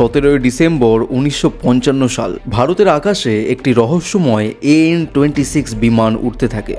17 December 1955 সাল ভারতের আকাশে একটি রহস্যময় AN-26 বিমান উড়তে থাকে।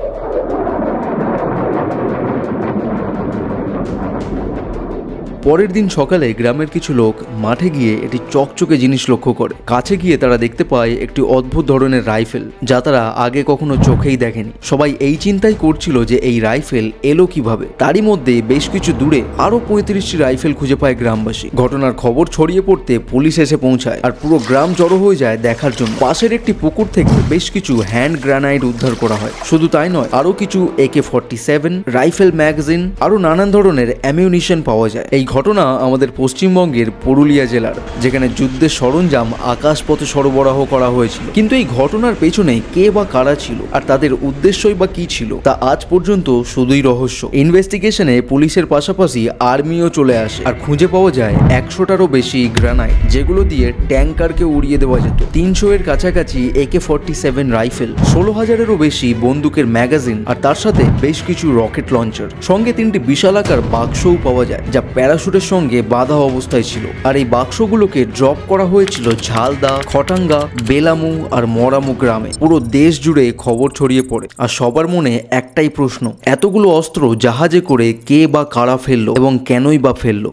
পরের দিন সকালে গ্রামের কিছু লোক মাঠে গিয়ে একটি চকচকে জিনিস লক্ষ্য করে। কাছে গিয়ে তারা দেখতে পায় একটি অদ্ভুত ধরনের রাইফেল, যা তারা আগে কখনো চোখেই দেখেনি। সবাই এই চিন্তাই করছিল যে এই রাইফেল এলো কিভাবে। তারই মধ্যে বেশ কিছু দূরে আরো 35টি রাইফেল খুঁজে পায় গ্রামবাসী। ঘটনার খবর ছড়িয়ে পড়তে পুলিশ এসে পৌঁছায়, আর পুরো গ্রাম জড়ো হয়ে যায় দেখার জন্য। পাশের একটি পুকুর থেকে বেশ কিছু হ্যান্ড গ্রানাইট উদ্ধার করা হয়। শুধু তাই নয়, আরো কিছু AK-47 রাইফেল ম্যাগাজিন আরো নানান ধরনের অ্যামিউনিশন পাওয়া যায়। এই ঘটনা আমাদের পশ্চিমবঙ্গের পুরুলিয়া জেলার, যেখানে যুদ্ধের সরঞ্জাম আকাশপথে সরবরাহ করা হয়েছিল। কিন্তু এই ঘটনার পেছনে কে বা কারা ছিল আর তাদের উদ্দেশ্যই বা কি ছিল, তা আজ পর্যন্ত শুধুই রহস্য। ইনভেস্টিগেশনে পুলিশের পাশাপাশি আর্মিও চলে আসে, আর খুঁজে পাওয়া যায় 100টারও বেশি গ্রানাইট, যেগুলো দিয়ে ট্যাঙ্কারকে উড়িয়ে দেওয়া যেত। 300-এর কাছাকাছি AK-47 রাইফেল, 16,000-এরও বেশি বন্দুকের ম্যাগাজিন, আর তার সাথে বেশ কিছু রকেট লঞ্চার। সঙ্গে 3টি বিশালাকার বাক্সও পাওয়া যায়, যা প্যারাশুটের সঙ্গে বাঁধা অবস্থায় ছিল। আর এই বাক্সগুলোকে ড্রপ করা হয়েছিল ঝালদা, খটাঙ্গা, বেলামু আর মরামু গ্রামে। পুরো দেশ জুড়ে খবর ছড়িয়ে পড়ে, আর সবার মনে একটাই প্রশ্ন: এতগুলো অস্ত্র জাহাজে করে কে বা কারা ফেললো এবং কেনই বা ফেললো?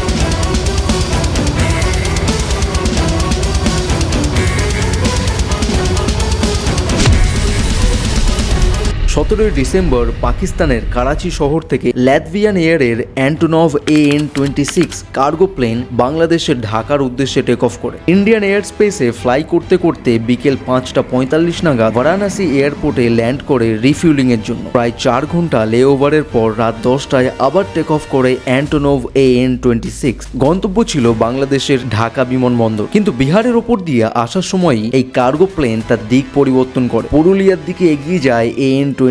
17 ডিসেম্বর পাকিস্তানের করাচি শহর থেকে ল্যাটভিয়ান এয়ারের অ্যান্টোনভ AN-26 কার্গো প্লেন বাংলাদেশের ঢাকার উদ্দেশ্যে টেক অফ করে। ইন্ডিয়ান এয়ার স্পেসে ফ্লাই করতে করতে বিকেল 5:45 নাগাদ বারাণসী এয়ারপোর্টে ল্যান্ড করে রিফিউলিং এর জন্য। প্রায় 4 ঘন্টা লেওভারের পর রাত 10টায় আবার টেক অফ করে অ্যান্টোনভ AN-26। গন্তব্য ছিল বাংলাদেশের ঢাকা বিমানবন্দর, কিন্তু বিহারের ওপর দিয়ে আসার সময়ই এই কার্গো প্লেন তার দিক পরিবর্তন করে পুরুলিয়ার দিকে এগিয়ে যায় AN-26।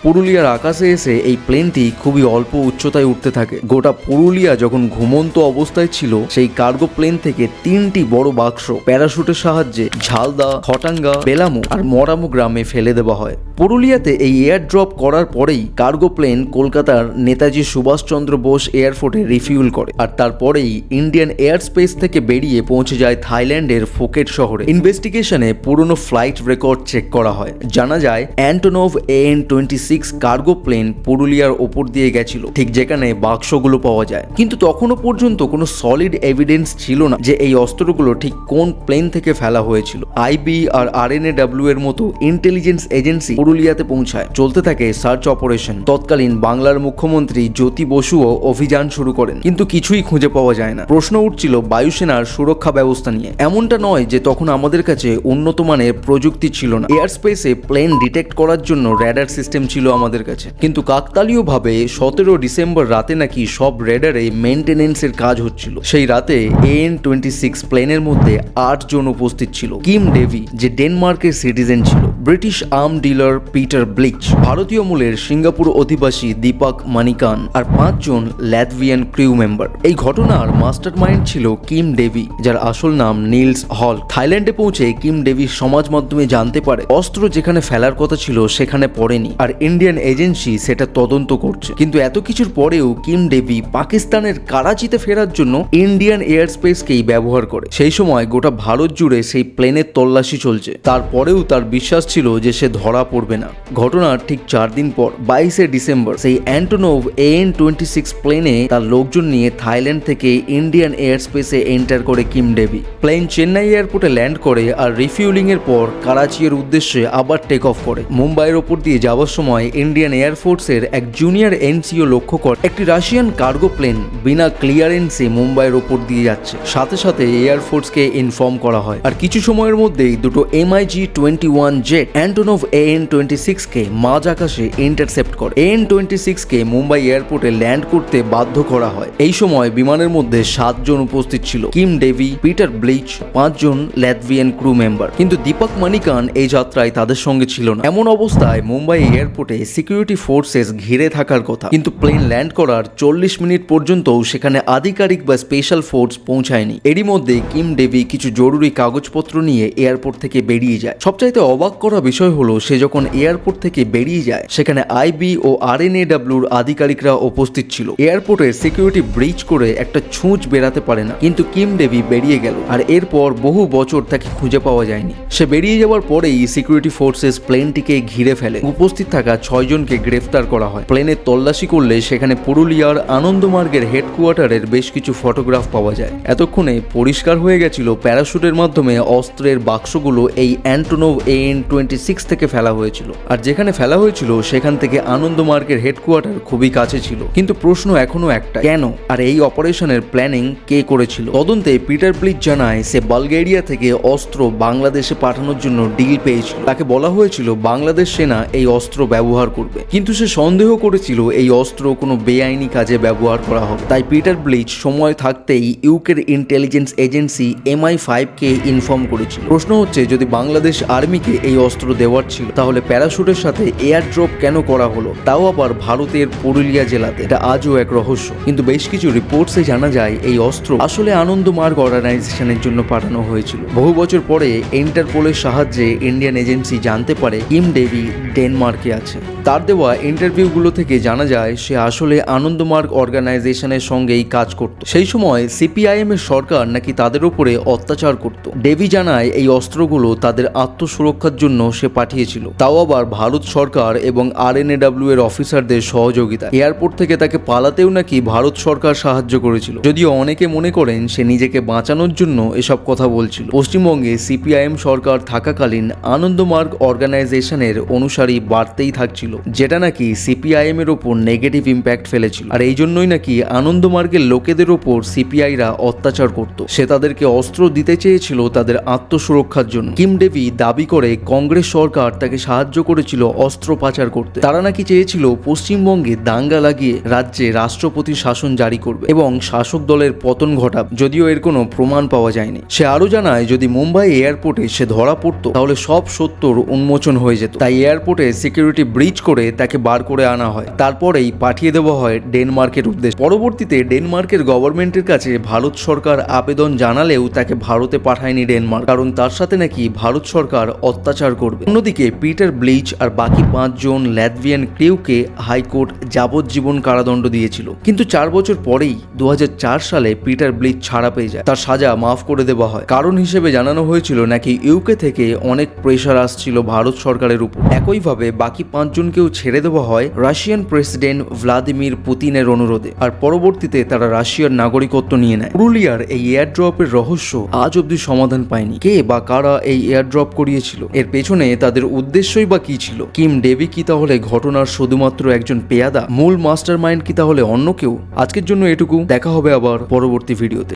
পুরুলিয়ার আকাশে এসে এই প্লেনটি খুবই অল্প উচ্চতায় উঠতে থাকে। গোটা পুরুলিয়া যখন ঘুমন্ত অবস্থায় ছিল, সেই কার্গো প্লেন থেকে 3টি বড় বাক্স প্যারাশুটের সাহায্যে ঝালদা, খটাঙ্গা, বেলামু আর মরামু গ্রামে ফেলে দেওয়া হয়। পুরুলিয়াতে এই এয়ার ড্রপ করার পরেই কার্গো প্লেন কলকাতার নেতাজি সুভাষচন্দ্র বোস এয়ারপোর্টে রিফিউল করে, আর তারপরেই ইন্ডিয়ান এয়ার স্পেস থেকে বেরিয়ে পৌঁছে যায় থাইল্যান্ডের ফুকেট শহরে। ইনভেস্টিগেশনে পুরনো ফ্লাইট রেকর্ড চেক করা হয়। জানা যায় অ্যান্টোনভ AN-26 কার্গো প্লেন পুরুলিয়ার ওপর দিয়ে গেছিল, ঠিক যেখানে বাক্সগুলো পাওয়া যায়। কিন্তু তখনও পর্যন্ত কোনো সলিড এভিডেন্স ছিল না যে এই অস্ত্রগুলো ঠিক কোন প্লেন থেকে ফেলা হয়েছিল। IB আর RNAW এর মতো ইন্টেলিজেন্স এজেন্সি পুরুলিয়াতে পৌঁছায়। চলতে থাকে সার্চ অপারেশন। তৎকালীন বাংলার মুখ্যমন্ত্রী জ্যোতি বসুও অভিযান শুরু করেন, কিন্তু কিছুই খুঁজে পাওয়া যায় না। প্রশ্ন উঠছিল বায়ুসেনার সুরক্ষা ব্যবস্থা নিয়ে। এমনটা নয় যে তখন আমাদের কাছে উন্নত মানের প্রযুক্তি ছিল না। এয়ার স্পেসে প্লেন ডিটেক্ট করার জন্য রেডার সিস্টেম ছিল আমাদের কাছে, কিন্তু কাকতালীয়ভাবে 17 ডিসেম্বর রাতে নাকি সব রেডারে মেইনটেনেন্সের কাজ হচ্ছিল। সেই রাতে AN-26 প্লেনের মধ্যে 8 জন উপস্থিত ছিল। কিম ডেভি, যে ডেনমার্কের সিটিজেন ছিল, British arm dealer Peter bleach, ভারতীয় মূলের সিঙ্গাপুর অধিবাসী দীপক মানিকান, আর 5 জন ল্যাটভিয়ান ক্রিউ মেম্বার। এই ঘটনার মাস্টার মাইন্ড ছিল কিম ডেভি, যার আসল নাম নিলস হল। থাইল্যান্ডে পৌঁছে কিম ডেভি সমাজ মাধ্যমে জানতে পারে অস্ত্র যেখানে ফেলার কথা ছিল সেখানে পড়েনি, আর ইন্ডিয়ান এজেন্সি সেটা তদন্ত করছে। কিন্তু এত কিছুর পরেও কিম ডেভি পাকিস্তানের করাচিতে ফেরার জন্য ইন্ডিয়ান এয়ার স্পেসকেই ব্যবহার করে। সেই সময় গোটা ভারত জুড়ে সেই প্লেনের তল্লাশি চলছে। তারপরেও তার বিশ্বাস ছিল যে সে ধরা পড়বে না। ঘটনার ঠিক 4 দিন পর 22 ডিসেম্বর সেই অ্যান্টোনভ AN-26 প্লেনে তার লোকজন নিয়ে থাইল্যান্ড থেকে ইন্ডিয়ান এয়ার স্পেসে এন্টার করে কিম ডেভি। প্লেন চেন্নাই এয়ারপোর্টে ল্যান্ড করে, আর রিফিউলিং এর পর করাচির উদ্দেশ্যে আবার টেক অফ করে। মুম্বাইয়ের ওপর দিয়ে যাওয়ার সময় ইন্ডিয়ান এয়ারফোর্সের এক জুনিয়র NCO লক্ষ্য করে একটি রাশিয়ান কার্গো প্লেন বিনা ক্লিয়ারেন্সে মুম্বাইয়ের ওপর দিয়ে যাচ্ছে। সাথে সাথে এয়ারফোর্সকে ইনফর্ম করা হয়, আর কিছু সময়ের মধ্যেই দুটো MiG-21 জেট অ্যান্টোনভ AN-26 কে মাঝ আকাশে ইন্টারসেপ্ট করে। AN-26 কে মুম্বাই এয়ারপোর্টে ল্যান্ড করতে বাধ্য করা হয়। এই সময় বিমানের মধ্যে 7 জন উপস্থিত ছিল: কিম ডেভি, পিটার ব্লিচ, 5 জন ল্যাটভিয়ান ক্রু মেম্বার। কিন্তু দীপক মানিকান এই যাত্রায় তাদের সঙ্গে ছিল না। এমন অবস্থায় মুম্বাই এয়ারপোর্টে সিকিউরিটি ফোর্সেস ঘিরে থাকার কথা, কিন্তু প্লেন ল্যান্ড করার 40 মিনিট পর্যন্তও সেখানে আধিকারিক বা স্পেশাল ফোর্স পৌঁছায়নি। এরই মধ্যে কিম ডেভি কিছু জরুরি কাগজপত্র নিয়ে এয়ারপোর্ট থেকে বেরিয়ে যায়। সবচাইতে অবাক করা বিষয় হলো সে যখন এয়ারপোর্ট থেকে বেরিয়ে যায় সেখানে আইবি ও RNAWর আধিকারিকরা উপস্থিত ছিল। এয়ারপোর্টে সিকিউরিটি ব্রিচ করে একটা ছুঁচ বেরাতে পারে না, কিন্তু কিম ডেভি বেরিয়ে গেল আর এরপর বহু বছর তাকে খুঁজে পাওয়া যায়নি। সে বেরিয়ে যাওয়ার পরেই সিকিউরিটি ফোর্সেস প্লেনটিকে ঘিরে ফেলে। উপস্থিত থাকা 6 জনকে গ্রেফতার করা হয়। প্লেনের তল্লাশি করলে সেখানে পুরুলিয়ার আনন্দমার্গের হেডকোয়ার্টারের বেশ কিছু ফটোগ্রাফ পাওয়া যায়। এতক্ষণে পরিষ্কার হয়ে গেছিল প্যারাশুটের মাধ্যমে অস্ত্রের বাক্সগুলো এই অ্যান্টোনভ AN-26 থেকে ফেলা হয়েছিল, আর যেখানে ফেলা হয়েছিল সেখান থেকে আনন্দমার্গের হেডকোয়ার্টার খুবই কাছে ছিল। কিন্তু প্রশ্ন এখনো একটা, কেন? আর এই অপারেশনের প্ল্যানিং কে করেছিল? তদন্তে পিটার ব্লিচ জানায় সে বালগেরিয়া থেকে অস্ত্র বাংলাদেশে পাঠানোর জন্য ডিল পেয়েছিল। তাকে বলা হয়েছিল বাংলাদেশ সেনা এই অস্ত্র ব্যবহার করবে, কিন্তু সে সন্দেহ করেছিল এই অস্ত্র কোনো বেআইনি কাজে ব্যবহার করা হবে। তাই পিটার ব্লিচ সময় থাকতেই ইউকের ইন্টেলিজেন্স এজেন্সি MI5কে ইনফর্ম করেছিল। প্রশ্ন হচ্ছে, যদি বাংলাদেশ আর্মিকে এই অস্ত্র দেওয়ার ছিল তাহলে প্যারাশুটের সাথে এয়ার ড্রপ কেন করা হলো, তাও আবার ভারতের পুরুলিয়া জেলাতে? এটা আজও এক রহস্য। কিন্তু বেশ কিছু রিপোর্টসে জানা যায় এই অস্ত্র আসলে আনন্দমার্গ অর্গানাইজেশনের জন্য পাঠানো হয়েছিল। বহু বছর পরে ইন্টারপোলের সাহায্যে ইন্ডিয়ান এজেন্সি জানতে পারে কিম ডেভি ডেনমার্কে আছে। তার দেওয়া ইন্টারভিউগুলো থেকে জানা যায় সে আসলে আনন্দমার্গ অর্গানাইজেশনের সঙ্গেই কাজ করত। সেই সময় CPIM এর সরকার নাকি তাদের উপরে অত্যাচার করত। ডেভি জানায় এই অস্ত্রগুলো তাদের আত্মসুরক্ষার জন্য সে পাঠিয়েছিল, তাও আবার ভারত সরকার এবং RNAW এর অফিসারদের সহযোগিতা। এয়ারপোর্ট থেকে তাকে পালাতেও নাকি ভারত সরকার সাহায্য করেছিল, যদিও অনেকে মনে করেন সে নিজেকে বাঁচানোর জন্য এসব কথা বলছিল। পশ্চিমবঙ্গে CPIM সরকার থাকাকালীন আনন্দমার্গ অর্গানাইজেশনের অনুসারী বাড়তেই থাকছিল, যেটা নাকি CPIM এর ওপর নেগেটিভ ইম্প্যাক্ট ফেলেছিল। আর এই জন্যই নাকি আনন্দমার্গের লোকেদের ওপর CPIরা অত্যাচার করত। সে তাদেরকে অস্ত্র দিতে চেয়েছিল তাদের আত্মসুরক্ষার জন্য। কিম ডেভি দাবি করে কংগ্রেস সরকার তাকে সাহায্য করেছিল অস্ত্র পাচার করতে। তারা নাকি চেয়েছিল পশ্চিমবঙ্গে দাঙ্গা লাগিয়ে রাজ্যে রাষ্ট্রপতি শাসন জারি করবে এবং শাসক দলের পতন ঘটাবে, যদিও এর কোনো প্রমাণ পাওয়া যায়নি। সে আরো জানায় যদি মুম্বাই এয়ারপোর্টে সে ধরা পড়তো তাহলে সব সত্যর উন্মোচন হয়ে যেত। তাই এয়ারপোর্টে সিকিউরিটি ব্রিচ করে তাকে বার করে আনা হয়, তারপরেই পাঠিয়ে দেওয়া হয় ডেনমার্কের উদ্দেশ্যে। পরবর্তীতে ডেনমার্কের গভর্নমেন্টের কাছে ভারত সরকার আবেদন জানালেও তাকে ভারতে পাঠায়নি ডেনমার্ক, কারণ তার সাথে নাকি ভারত সরকার অত্যাচার করবে। অন্যদিকে পিটার ব্লিচ আর বাকি 5 জন ল্যাটভিয়ান ক্রিউকে হাইকোর্ট যাবজ্জীবন কারাদণ্ড দিয়েছিল। কিন্তু 4 বছর পরেই 2004 সালে পিটার ব্লিচ ছাড়া পেয়ে যায়। তার সাজা মাফ করে দেওয়া হয়। কারণ হিসেবে জানানো হয়েছিল নাকি ইউকে থেকে অনেক প্রেশার আসছিল ভারত সরকারের উপর। একইভাবে বাকি 5 জনকেও ছেড়ে দেওয়া হয় রাশিয়ান প্রেসিডেন্ট ভ্লাদিমির পুতিনের অনুরোধে, আর পরবর্তীতে তারা রাশিয়ার নাগরিকত্ব নিয়ে নেয়। পুরুলিয়ার এই এয়ারড্রপের রহস্য আজ অব্দি সমাধান পায়নি। কে বা কারা এই এয়ারড্রপ করিয়েছিল, এর পেছনে তাদের উদ্দেশ্যই বা কি ছিল? কিম ডেভি কি তাহলে ঘটনার শুধুমাত্র একজন পেয়াদা? মূল মাস্টারমাইন্ড কি তাহলে অন্য কেউ? আজকের জন্য এটুকু। দেখা হবে আবার পরবর্তী ভিডিওতে।